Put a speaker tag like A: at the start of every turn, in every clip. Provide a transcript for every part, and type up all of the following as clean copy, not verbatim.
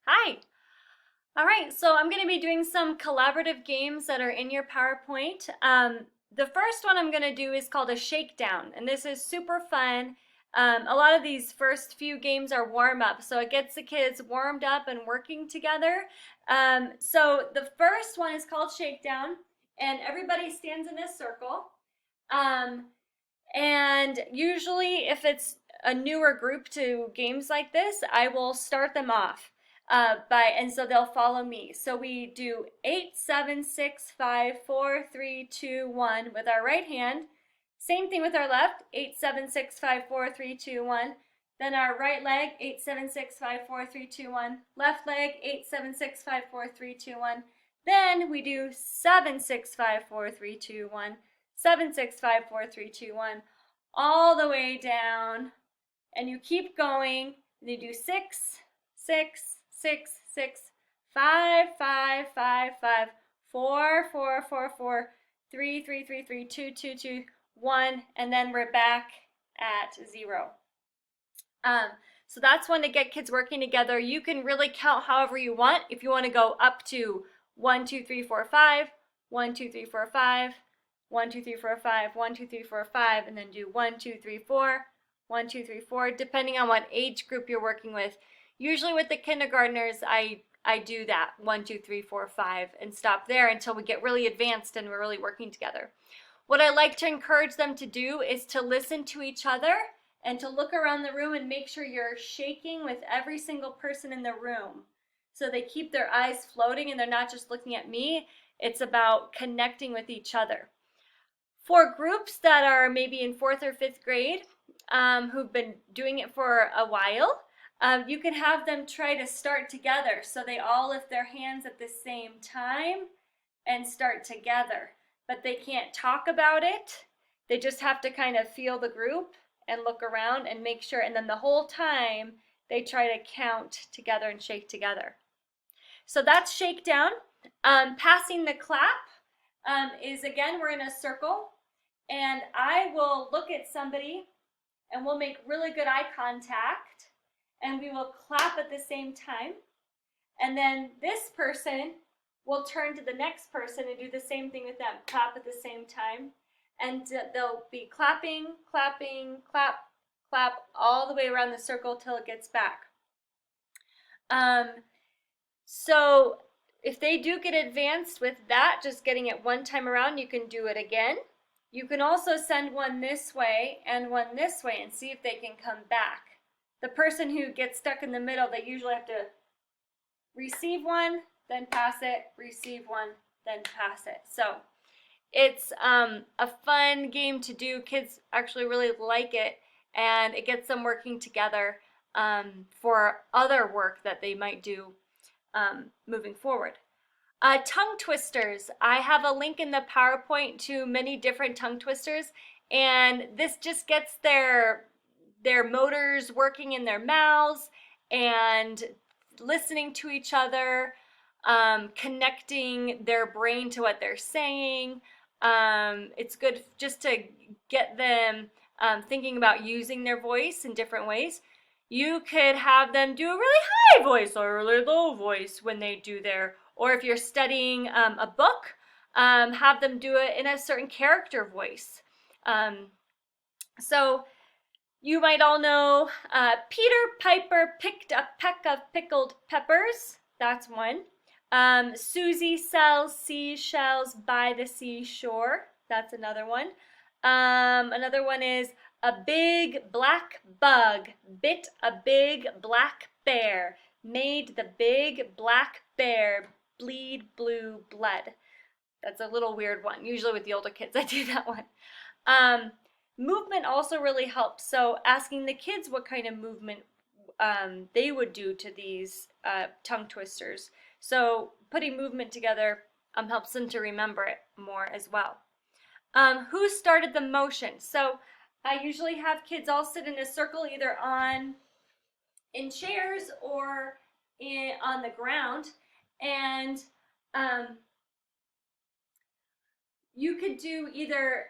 A: Hi. All right, so I'm going to be doing some collaborative games that are in your PowerPoint. The first one I'm going to do is called a shakedown, and this is super fun. A lot of these first few games are warm up, so it gets the kids warmed up and working together. So the first one is called shakedown, and everybody stands in a circle. Um, and usually, if it's a newer group to games like this, I will start them off and so they'll follow me. So we do 8, 7, 6, 5, 4, 3, 2, 1 with our right hand. Same thing with our left, 8, 7, 6, 5, 4, 3, 2, 1. Then our right leg, 8, 7, 6, 5, 4, 3, 2, 1. Left leg, 8, 7, 6, 5, 4, 3, 2, 1. Then we do 7, 6, 5, 4, 3, 2, 1. 7, 6, 5, 4, 3, 2, 1, all the way down. And you keep going. And you do 6, 6, 6, 6, 5, 5, 5, 5, 4, 4, 4, 4, 3, 3, 3, 3, 2, 2, 2, 1, and then we're back at 0. Um, so that's one to get kids working together. You can really count however you want. If you want to go up to 1, 2, 3, 4, 5, 1, 2, 3, 4, 5, 1, 2, 3, 4, 5, 1, 2, 3, 4, 5, and then do 1, 2, 3, 4, 1, 2, 3, 4, depending on what age group you're working with. Usually with the kindergartners, I do that 1, 2, 3, 4, 5, and stop there until we get really advanced and we're really working together. What I like to encourage them to do is to listen to each other and to look around the room and make sure you're shaking with every single person in the room. So they keep their eyes floating and they're not just looking at me. It's about connecting with each other. For groups that are maybe in 4th or 5th grade, who've been doing it for a while, you can have them try to start together. So they all lift their hands at the same time and start together. But they can't talk about it. They just have to kind of feel the group and look around and make sure. And then the whole time they try to count together and shake together. So that's shakedown. Passing the clap is, again, we're in a circle. And I will look at somebody and we'll make really good eye contact and we will clap at the same time. And then this person will turn to the next person and do the same thing with them, clap at the same time. And they'll be clapping, clapping, clap, clap all the way around the circle till it gets back. So if they do get advanced with that, just getting it one time around, you can do it again. You can also send one this way and one this way and see if they can come back. The person who gets stuck in the middle, they usually have to receive one, then pass it, receive one, then pass it. So it's a fun game to do. Kids actually really like it, and it gets them working together for other work that they might do moving forward. Tongue twisters. I have a link in the PowerPoint to many different tongue twisters, and this just gets their motors working in their mouths and listening to each other, connecting their brain to what they're saying. It's good just to get them thinking about using their voice in different ways. You could have them do a really high voice or a really low voice when they do their, or if you're studying a book, have them do it in a certain character voice. So you might all know Peter Piper picked a peck of pickled peppers. That's one. Susie sells seashells by the seashore. That's another one. Another one is a big black bug bit a big black bear, made the big black bear bleed blue blood. That's a little weird one. Usually with the older kids I do that one. Movement also really helps. So asking the kids what kind of movement they would do to these tongue twisters. So putting movement together helps them to remember it more as well. Who started the motion? So I usually have kids all sit in a circle either in chairs or on the ground, and you could do either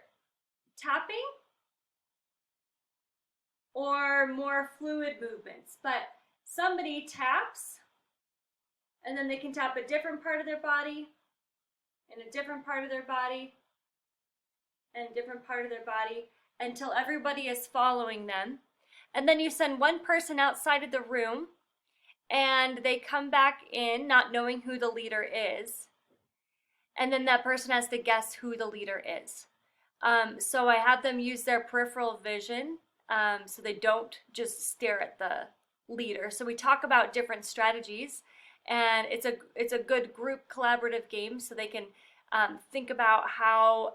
A: tapping or more fluid movements, but somebody taps And then they can tap a different part of their body, and a different part of their body, and a different part of their body, until everybody is following them. And then you send one person outside of the room, and they come back in not knowing who the leader is. And then that person has to guess who the leader is. So I have them use their peripheral vision, so they don't just stare at the leader. So we talk about different strategies, and it's a good group collaborative game, so they can think about how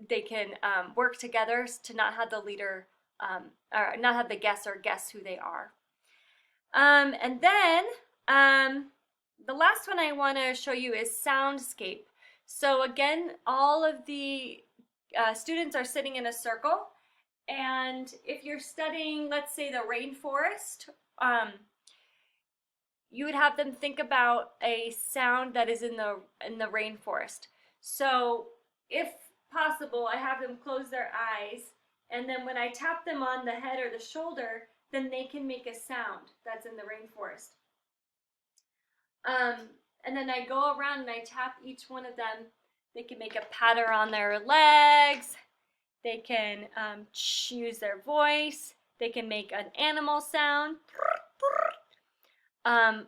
A: they can work together to not have the leader or not have the guesser guess who they are. And then the last one I want to show you is Soundscape. So again, all of the students are sitting in a circle, and if you're studying, let's say, the rainforest, you would have them think about a sound that is in the rainforest. So if possible, I have them close their eyes, and then when I tap them on the head or the shoulder, then they can make a sound that's in the rainforest. And then I go around and I tap each one of them. They can make a patter on their legs. They can use their voice. They can make an animal sound. And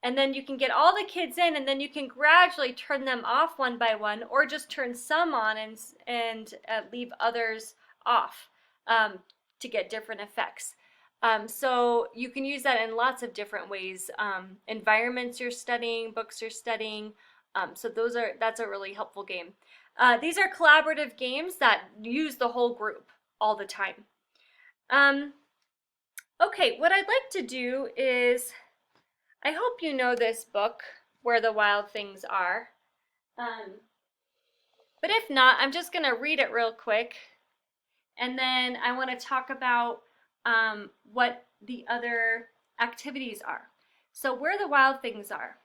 A: then you can get all the kids in, and then you can gradually turn them off one by one, or just turn some on and leave others off to get different effects. So you can use that in lots of different ways. Environments you're studying, books you're studying. So that's a really helpful game. These are collaborative games that use the whole group all the time. Okay, what I'd like to do is, I hope you know this book, Where the Wild Things Are. But if not, I'm just going to read it real quick. And then I want to talk about what the other activities are. So Where the Wild Things Are.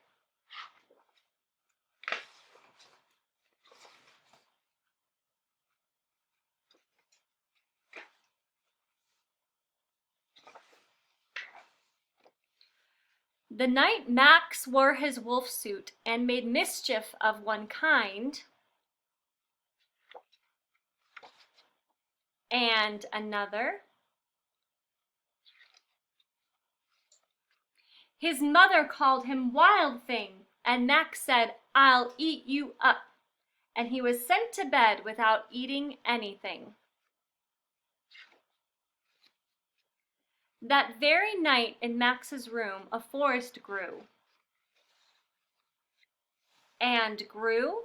A: The night Max wore his wolf suit and made mischief of one kind and another, his mother called him Wild Thing, and Max said, "I'll eat you up," and he was sent to bed without eating anything. That very night in Max's room a forest grew and grew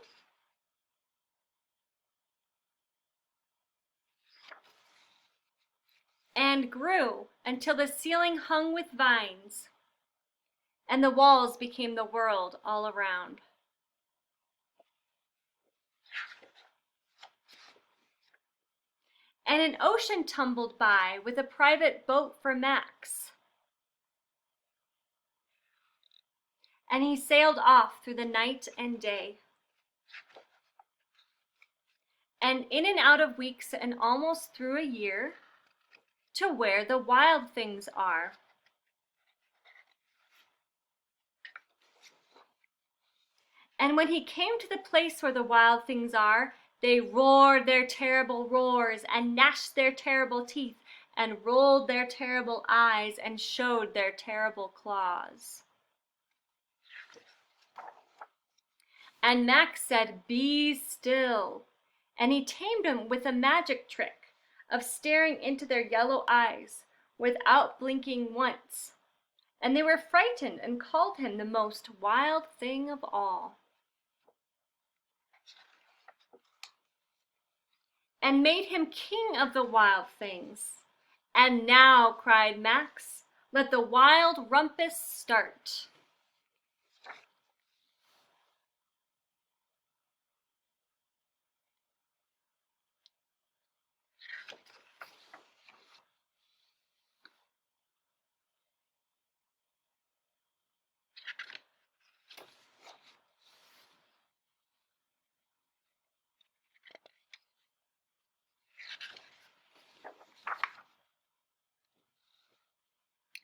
A: and grew until the ceiling hung with vines and the walls became the world all around. And an ocean tumbled by with a private boat for Max. And he sailed off through the night and day. And in and out of weeks and almost through a year, to where the wild things are. And when he came to the place where the wild things are, they roared their terrible roars and gnashed their terrible teeth and rolled their terrible eyes and showed their terrible claws. And Max said, "Be still." And he tamed him with a magic trick of staring into their yellow eyes without blinking once. And they were frightened and called him the most wild thing of all. And made him king of the wild things. And now, cried Max, let the wild rumpus start.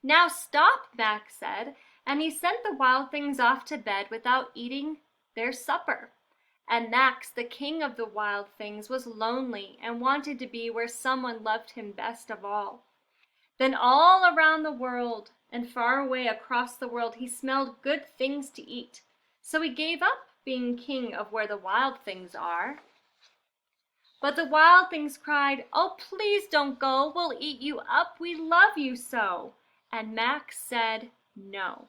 A: Now stop, Max said, and he sent the wild things off to bed without eating their supper. And Max, the king of the wild things, was lonely and wanted to be where someone loved him best of all. Then all around the world and far away across the world he smelled good things to eat. So he gave up being king of where the wild things are. But the wild things cried, "Oh, please don't go. We'll eat you up. We love you so." And Max said no.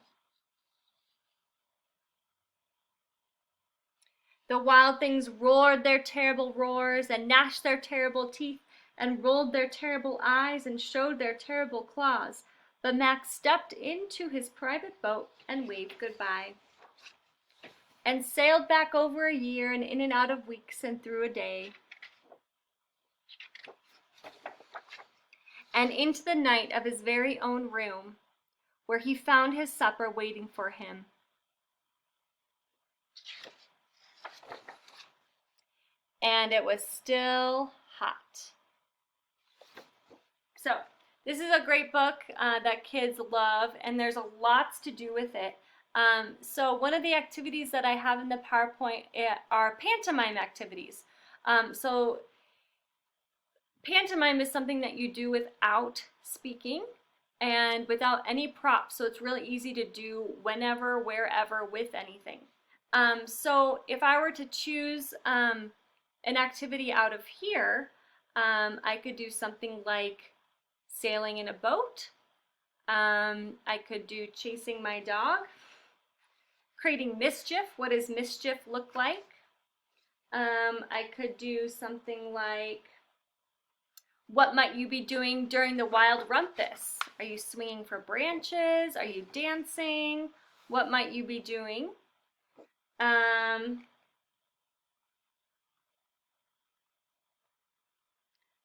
A: The wild things roared their terrible roars and gnashed their terrible teeth and rolled their terrible eyes and showed their terrible claws. But Max stepped into his private boat and waved goodbye and sailed back over a year and in and out of weeks and through a day and into the night of his very own room, where he found his supper waiting for him. And it was still hot. So this is a great book that kids love, and there's lots to do with it. So one of the activities that I have in the PowerPoint are pantomime activities. So pantomime is something that you do without speaking and without any props, so it's really easy to do whenever, wherever, with anything. So if I were to choose an activity out of here, I could do something like sailing in a boat. I could do chasing my dog, creating mischief. What does mischief look like? I could do something like, what might you be doing during the wild rumpus? Are you swinging for branches? Are you dancing? What might you be doing?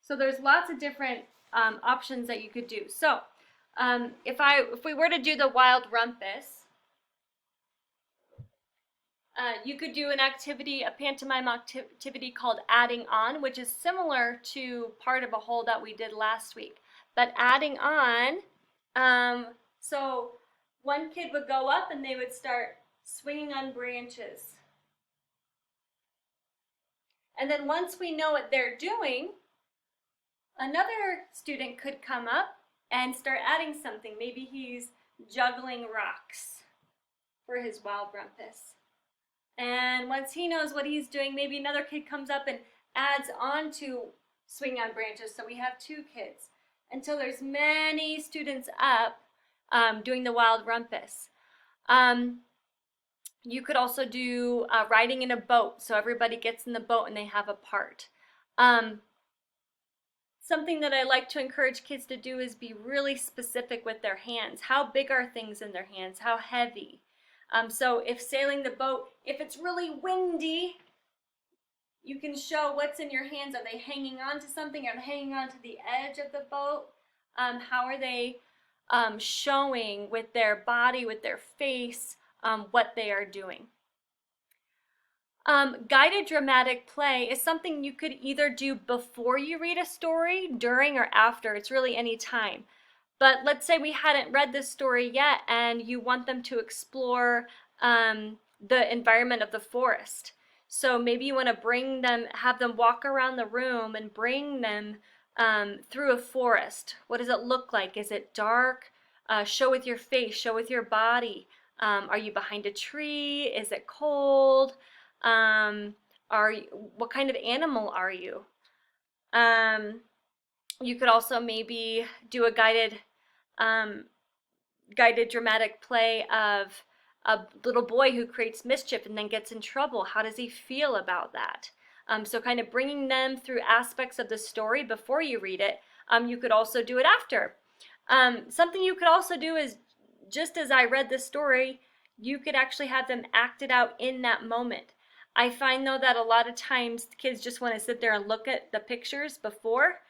A: So there's lots of different options that you could do. So if we were to do the wild rumpus, you could do an activity, a pantomime activity called adding on, which is similar to part of a whole that we did last week. But adding on, so one kid would go up and they would start swinging on branches. And then once we know what they're doing, another student could come up and start adding something. Maybe he's juggling rocks for his wild rumpus. And once he knows what he's doing, maybe another kid comes up and adds on to swing on branches. So we have two kids until there's many students up doing the wild rumpus. You could also do riding in a boat. So everybody gets in the boat and they have a part. Something that I like to encourage kids to do is be really specific with their hands. How big are things in their hands? How heavy? So if sailing the boat, if it's really windy, you can show what's in your hands. Are they hanging on to something? Are they hanging on to the edge of the boat? How are they showing with their body, with their face, what they are doing? Guided dramatic play is something you could either do before you read a story, during, or after. It's really any time. But let's say we hadn't read this story yet and you want them to explore the environment of the forest. So maybe you want to have them walk around the room and bring them through a forest. What does it look like? Is it dark? Show with your face, show with your body. Are you behind a tree? Is it cold? What kind of animal are you? You could also maybe do a guided dramatic play of a little boy who creates mischief and then gets in trouble. How does he feel about that? So kind of bringing them through aspects of the story before you read it. You could also do it after. Something you could also do is, just as I read the story, you could actually have them act it out in that moment. I find though that a lot of times the kids just want to sit there and look at the pictures before.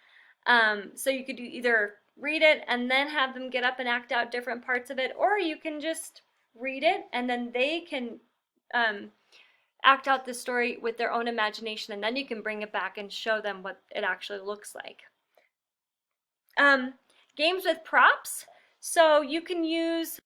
A: So you could either read it and then have them get up and act out different parts of it, or you can just read it and then they can act out the story with their own imagination, and then you can bring it back and show them what it actually looks like. Games with props. So you can use